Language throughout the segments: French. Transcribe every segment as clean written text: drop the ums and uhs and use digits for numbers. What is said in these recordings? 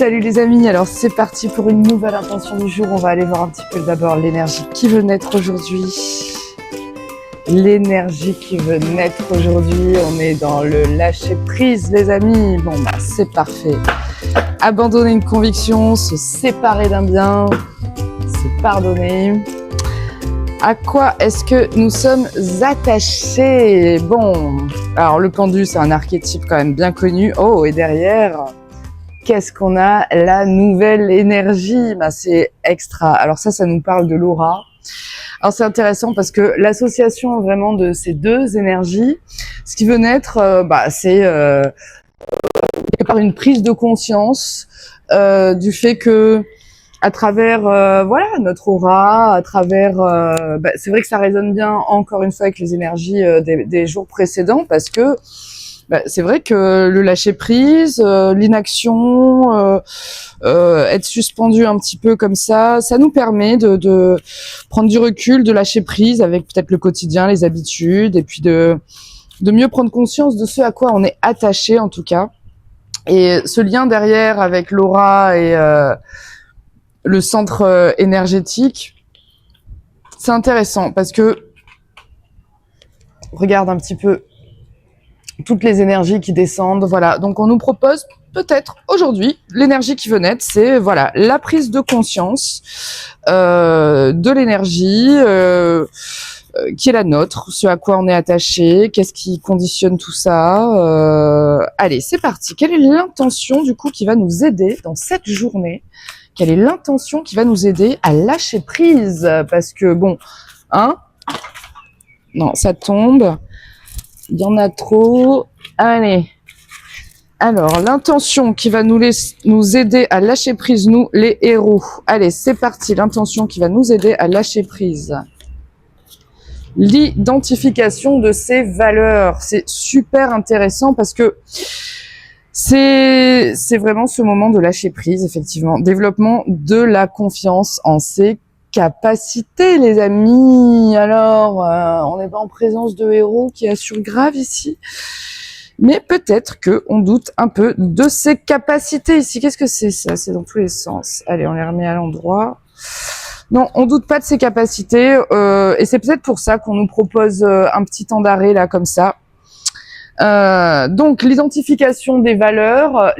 Salut les amis, alors c'est parti pour une nouvelle intention du jour. On va aller voir un petit peu d'abord l'énergie qui veut naître aujourd'hui. L'énergie qui veut naître aujourd'hui, on est dans le lâcher prise les amis. Bon bah c'est parfait. Abandonner une conviction, se séparer d'un bien, se pardonner. À quoi est-ce que nous sommes attachés? Bon, alors le pendu c'est un archétype quand même bien connu. Oh, et derrière, qu'est-ce qu'on a? La nouvelle énergie, bah, c'est extra. Alors ça nous parle de l'aura. Alors c'est intéressant parce que l'association vraiment de ces deux énergies, ce qui veut naître, c'est quelque part une prise de conscience du fait que à travers notre aura, à travers c'est vrai que ça résonne bien encore une fois avec les énergies des jours précédents parce que c'est vrai que le lâcher prise, l'inaction, être suspendu un petit peu comme ça nous permet de prendre du recul, de lâcher prise avec peut-être le quotidien, les habitudes, et puis de mieux prendre conscience de ce à quoi on est attaché en tout cas. Et ce lien derrière avec l'aura et le centre énergétique, c'est intéressant parce que regarde un petit peu toutes les énergies qui descendent, voilà. Donc on nous propose peut-être aujourd'hui, l'énergie qui veut naître, c'est voilà la prise de conscience de l'énergie qui est la nôtre, ce à quoi on est attaché, qu'est-ce qui conditionne tout ça. Allez, c'est parti. Quelle est l'intention du coup qui va nous aider dans cette journée? Quelle est l'intention qui va nous aider à lâcher prise? Parce que bon, non, ça tombe. Il y en a trop. Allez. Alors, l'intention qui va nous aider à lâcher prise, nous, les héros. Allez, c'est parti. L'intention qui va nous aider à lâcher prise. L'identification de ses valeurs. C'est super intéressant parce que c'est vraiment ce moment de lâcher prise, effectivement. Développement de la confiance en ses capacités, les amis. Alors, on n'est pas en présence de héros qui assurent grave ici, mais peut-être que on doute un peu de ses capacités ici. Qu'est-ce que c'est ça? C'est dans tous les sens. Allez, on les remet à l'endroit. Non, on doute pas de ses capacités, et c'est peut-être pour ça qu'on nous propose un petit temps d'arrêt là, comme ça. Donc l'identification des valeurs,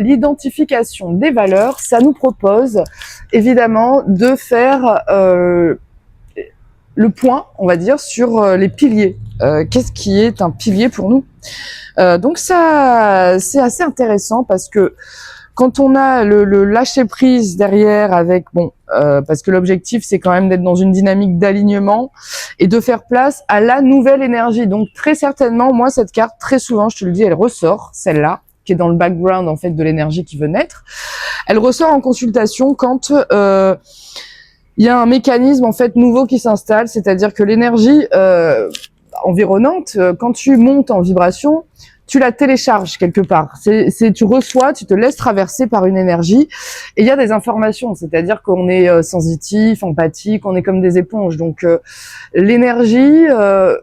ça nous propose évidemment de faire le point, on va dire, sur les piliers. Qu'est-ce qui est un pilier pour nous? Donc ça, c'est assez intéressant parce que quand on a le lâcher prise derrière avec parce que l'objectif c'est quand même d'être dans une dynamique d'alignement et de faire place à la nouvelle énergie. Donc très certainement, moi cette carte, très souvent, je te le dis, elle ressort, celle-là, qui est dans le background en fait de l'énergie qui veut naître. Elle ressort en consultation quand il y a un mécanisme en fait nouveau qui s'installe, c'est-à-dire que l'énergie environnante, quand tu montes en vibration, tu la télécharges quelque part. Tu reçois, tu te laisses traverser par une énergie et il y a des informations, c'est-à-dire qu'on est sensitif, empathique, on est comme des éponges. Donc l'énergie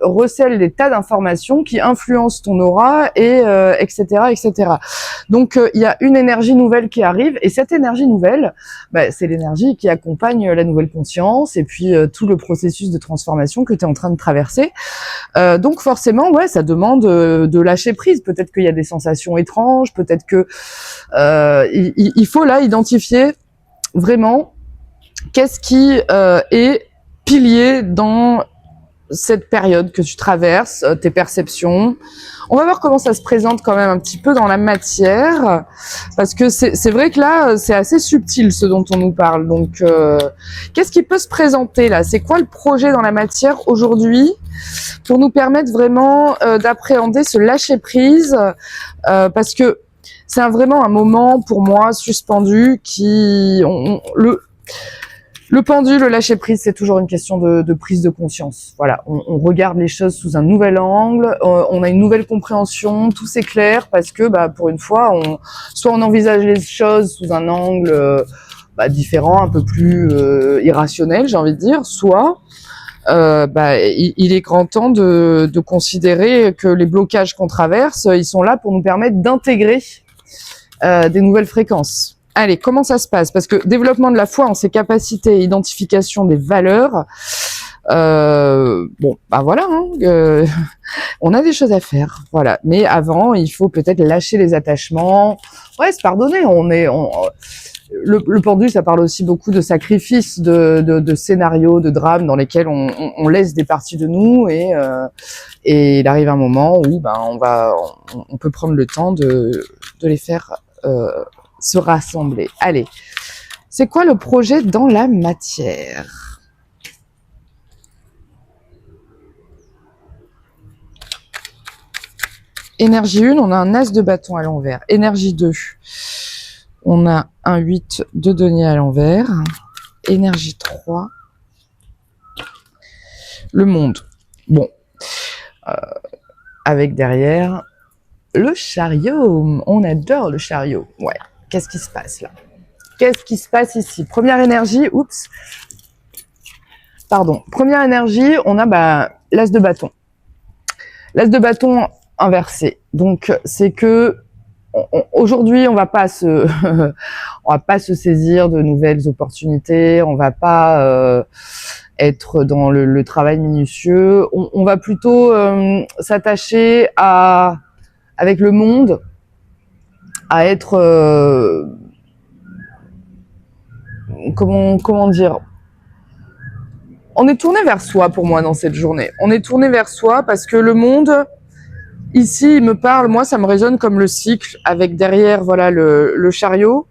recèle des tas d'informations qui influencent ton aura et etc., etc. Donc il y a une énergie nouvelle qui arrive et cette énergie nouvelle, c'est l'énergie qui accompagne la nouvelle conscience et puis tout le processus de transformation que tu es en train de traverser. Donc forcément, ouais, ça demande de lâcher prise. Peut-être qu'il y a des sensations étranges, peut-être que il faut là identifier vraiment qu'est-ce qui est pilier dans cette période que tu traverses, tes perceptions. On va voir comment ça se présente quand même un petit peu dans la matière, parce que c'est vrai que là, c'est assez subtil ce dont on nous parle. Donc, qu'est-ce qui peut se présenter là? C'est quoi le projet dans la matière aujourd'hui pour nous permettre vraiment d'appréhender ce lâcher-prise, parce que c'est vraiment un moment pour moi suspendu qui... Le pendu, le lâcher-prise, c'est toujours une question de prise de conscience. Voilà, on regarde les choses sous un nouvel angle, on a une nouvelle compréhension, tout s'éclaire parce que, pour une fois, soit on envisage les choses sous un angle différent, un peu plus irrationnel, j'ai envie de dire, soit il est grand temps de considérer que les blocages qu'on traverse, ils sont là pour nous permettre d'intégrer des nouvelles fréquences. Allez, comment ça se passe? Parce que développement de la foi en ses capacités, identification des valeurs, bon, bah voilà, hein, on a des choses à faire, voilà. Mais avant, il faut peut-être lâcher les attachements. Ouais, se pardonner. Le pendu, ça parle aussi beaucoup de sacrifices, de scénarios, de drames dans lesquels on laisse des parties de nous et il arrive un moment où ben on peut prendre le temps de les faire se rassembler. Allez, c'est quoi le projet dans la matière? Énergie 1, on a un as de bâton à l'envers. Énergie 2, on a un 8 de denier à l'envers. Énergie 3, le monde. Bon, avec derrière le chariot. On adore le chariot. Ouais, qu'est-ce qui se passe là? Qu'est-ce qui se passe ici? Première énergie, oups. Pardon. Première énergie, on a l'as de bâton. L'as de bâton inversé. Donc c'est que aujourd'hui, on va pas se saisir de nouvelles opportunités. On va pas être dans le travail minutieux. On va plutôt s'attacher avec le monde, à être comment dire, on est tourné vers soi pour moi dans cette journée. On est tourné vers soi parce que le monde ici il me parle, moi ça me résonne comme le cycle avec derrière voilà le chariot,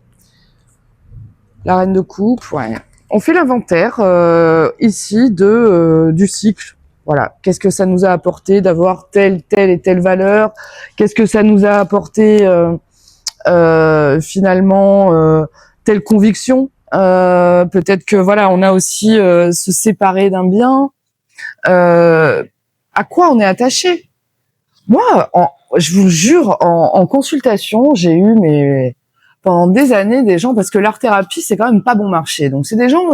la reine de coupe. Ouais. On fait l'inventaire ici du cycle. Voilà, qu'est-ce que ça nous a apporté d'avoir telle et telle valeur? Qu'est-ce que ça nous a apporté finalement telle conviction? Peut-être que voilà, on a aussi se séparer d'un bien. À quoi on est attaché? Moi, je vous jure, en consultation, j'ai eu pendant des années des gens, parce que l'art-thérapie c'est quand même pas bon marché. Donc c'est des gens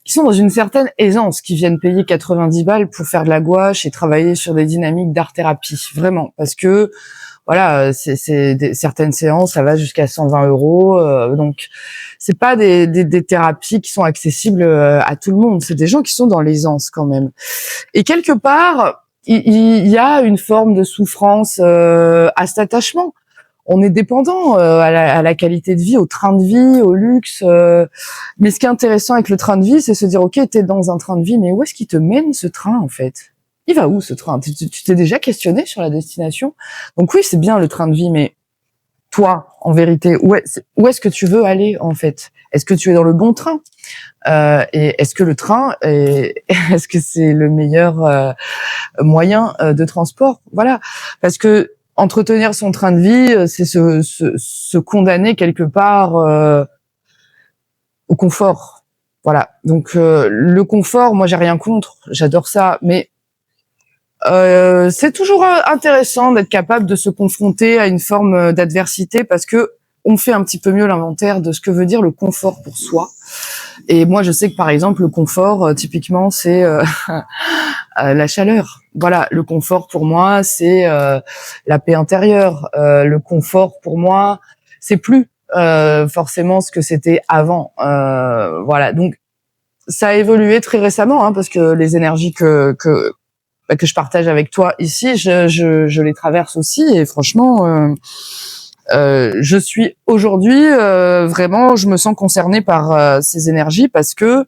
qui sont dans une certaine aisance, qui viennent payer 90 balles pour faire de la gouache et travailler sur des dynamiques d'art-thérapie, vraiment, parce que voilà, certaines séances, ça va jusqu'à 120 €. Donc, c'est pas des thérapies qui sont accessibles à tout le monde. C'est des gens qui sont dans l'aisance quand même. Et quelque part, il y a une forme de souffrance à cet attachement. On est dépendant à la qualité de vie, au train de vie, au luxe. Mais ce qui est intéressant avec le train de vie, c'est se dire, ok, t'es dans un train de vie, mais où est-ce qu'il te mène ce train en fait? Il va où ce train? Tu t'es déjà questionné sur la destination? Donc oui, c'est bien le train de vie, mais toi, en vérité, où est-ce que tu veux aller en fait? Est-ce que tu es dans le bon train? Et est-ce que le train est-ce que c'est le meilleur moyen de transport? Voilà, parce que entretenir son train de vie, c'est se condamner quelque part au confort. Voilà. Donc le confort, moi j'ai rien contre, j'adore ça, mais c'est toujours intéressant d'être capable de se confronter à une forme d'adversité parce que on fait un petit peu mieux l'inventaire de ce que veut dire le confort pour soi. Et moi, je sais que par exemple, le confort, typiquement, c'est la chaleur. Voilà, le confort pour moi, c'est la paix intérieure. Le confort pour moi, c'est plus forcément ce que c'était avant. Voilà, donc ça a évolué très récemment, hein, parce que les énergies que je partage avec toi ici, je les traverse aussi, et franchement, je suis aujourd'hui vraiment, je me sens concernée par ces énergies parce que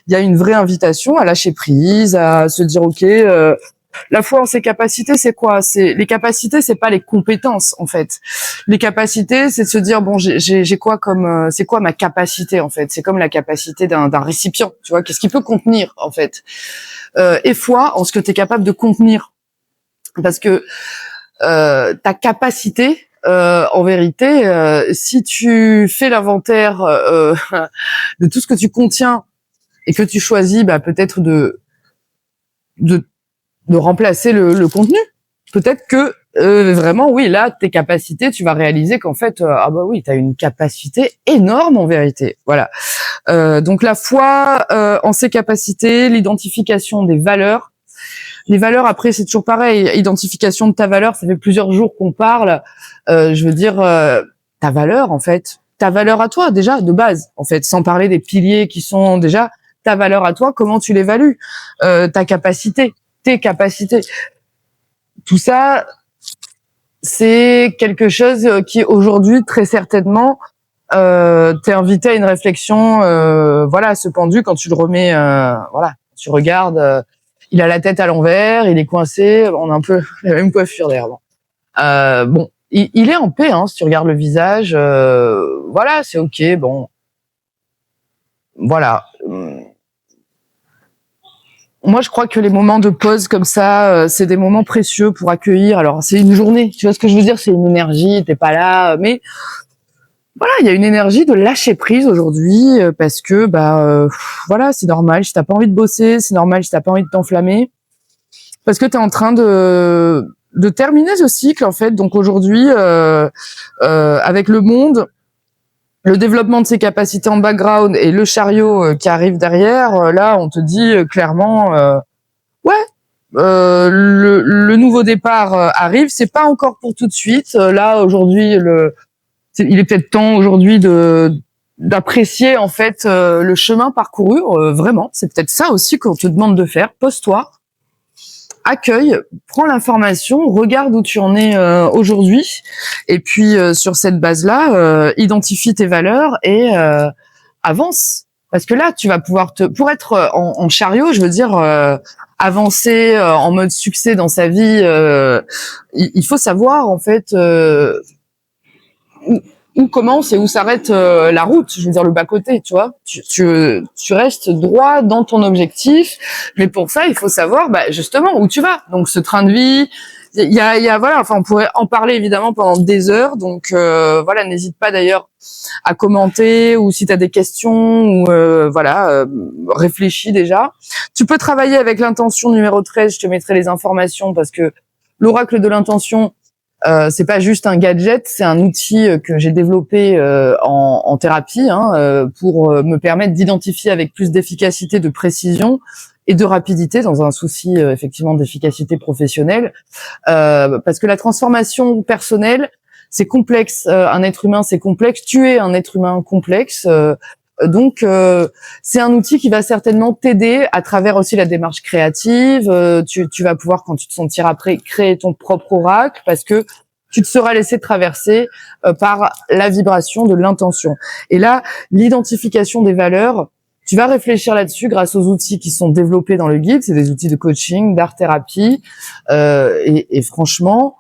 il y a une vraie invitation à lâcher prise, à se dire ok, la foi en ses capacités, c'est quoi? C'est les capacités, c'est pas les compétences en fait. Les capacités, c'est de se dire bon, j'ai quoi comme, c'est quoi ma capacité en fait? C'est comme la capacité d'un récipient, tu vois, qu'est-ce qu'il peut contenir en fait? Et foi en ce que tu es capable de contenir, parce que ta capacité, en vérité, si tu fais l'inventaire de tout ce que tu contiens et que tu choisis, peut-être de remplacer le contenu, peut-être que vraiment, oui, là, tes capacités, tu vas réaliser qu'en fait, ah bah oui, tu as une capacité énorme en vérité. Voilà. Donc la foi en ses capacités, l'identification des valeurs. Les valeurs, après, c'est toujours pareil. Identification de ta valeur, ça fait plusieurs jours qu'on parle. Je veux dire, ta valeur, en fait, ta valeur à toi déjà de base, en fait, sans parler des piliers qui sont déjà ta valeur à toi, comment tu l'évalues, ta capacité, tes capacités. Tout ça, c'est quelque chose qui aujourd'hui très certainement t'es invité à une réflexion, voilà, ce pendu quand tu le remets, voilà, tu regardes, il a la tête à l'envers, il est coincé, on a un peu la même coiffure d'ailleurs. Bon, il est en paix, hein, si tu regardes le visage, voilà, c'est ok, bon, voilà. Moi, je crois que les moments de pause comme ça, c'est des moments précieux pour accueillir. Alors, c'est une journée, tu vois ce que je veux dire, c'est une énergie, t'es pas là, mais voilà, il y a une énergie de lâcher prise aujourd'hui parce que voilà, c'est normal si t'as pas envie de bosser, c'est normal si t'as pas envie de t'enflammer parce que t'es en train de terminer ce cycle en fait. Donc aujourd'hui, avec le monde, le développement de ses capacités en background et le chariot qui arrive derrière, là, on te dit clairement, ouais. Le nouveau départ arrive, c'est pas encore pour tout de suite. Là aujourd'hui, il est peut-être temps aujourd'hui d'apprécier en fait le chemin parcouru. Vraiment, c'est peut-être ça aussi qu'on te demande de faire. Pose-toi, accueille, prends l'information, regarde où tu en es aujourd'hui, et puis sur cette base-là, identifie tes valeurs et avance. Parce que là, tu vas pouvoir pour être en chariot, je veux dire, avancer en mode succès dans sa vie, il faut savoir en fait où commence et où s'arrête la route, je veux dire le bas-côté, tu vois. Tu restes droit dans ton objectif, mais pour ça, il faut savoir justement où tu vas. Donc ce train de vie, il y a voilà, enfin on pourrait en parler évidemment pendant des heures. Donc voilà, n'hésite pas d'ailleurs à commenter ou si tu as des questions ou réfléchis déjà. Tu peux travailler avec l'intention numéro 13, je te mettrai les informations parce que l'oracle de l'intention, c'est pas juste un gadget, c'est un outil que j'ai développé en thérapie pour me permettre d'identifier avec plus d'efficacité, de précision et de rapidité dans un souci effectivement d'efficacité professionnelle. Parce que la transformation personnelle, c'est complexe. Un être humain, c'est complexe. Tu es un être humain complexe. Donc, c'est un outil qui va certainement t'aider à travers aussi la démarche créative. Tu vas pouvoir, quand tu te sentiras prêt, créer ton propre oracle parce que tu te seras laissé traverser par la vibration de l'intention. Et là, l'identification des valeurs, tu vas réfléchir là-dessus grâce aux outils qui sont développés dans le guide. C'est des outils de coaching, d'art-thérapie. Et franchement,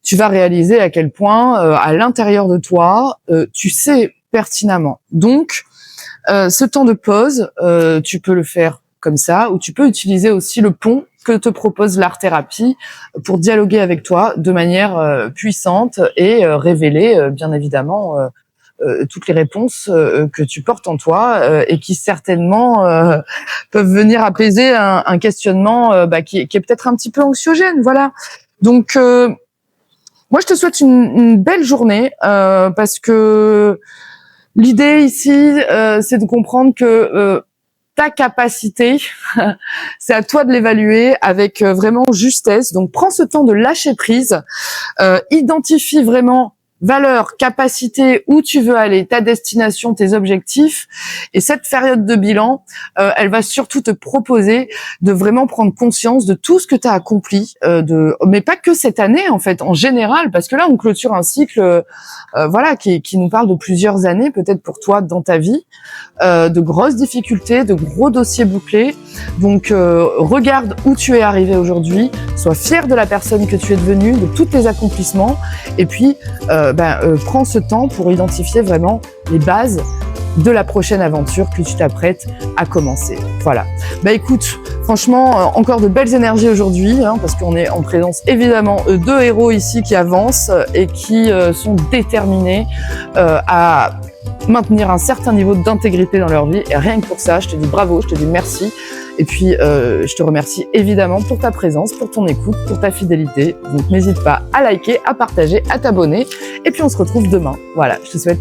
tu vas réaliser à quel point, à l'intérieur de toi, tu sais pertinemment. Donc, ce temps de pause, tu peux le faire comme ça, ou tu peux utiliser aussi le pont que te propose l'art-thérapie pour dialoguer avec toi de manière puissante et révéler, bien évidemment, toutes les réponses que tu portes en toi et qui certainement peuvent venir apaiser un questionnement qui est peut-être un petit peu anxiogène. Voilà. Donc, moi, je te souhaite une belle journée parce que l'idée ici, c'est de comprendre que ta capacité, c'est à toi de l'évaluer avec vraiment justesse. Donc, prends ce temps de lâcher prise, identifie vraiment valeur, capacité, où tu veux aller, ta destination, tes objectifs. Et cette période de bilan, elle va surtout te proposer de vraiment prendre conscience de tout ce que tu as accompli, mais pas que cette année en fait, en général, parce que là on clôture un cycle, qui nous parle de plusieurs années, peut-être pour toi dans ta vie, de grosses difficultés, de gros dossiers bouclés. Donc regarde où tu es arrivé aujourd'hui, sois fier de la personne que tu es devenue, de tous tes accomplissements, et puis prends ce temps pour identifier vraiment les bases de la prochaine aventure que tu t'apprêtes à commencer. Voilà. Écoute, franchement, encore de belles énergies aujourd'hui, parce qu'on est en présence évidemment de héros ici qui avancent et qui sont déterminés à maintenir un certain niveau d'intégrité dans leur vie. Et rien que pour ça, je te dis bravo, je te dis merci. Et puis, je te remercie évidemment pour ta présence, pour ton écoute, pour ta fidélité. Donc, n'hésite pas à liker, à partager, à t'abonner. Et puis, on se retrouve demain. Voilà, je te souhaite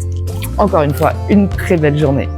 encore une fois une très belle journée.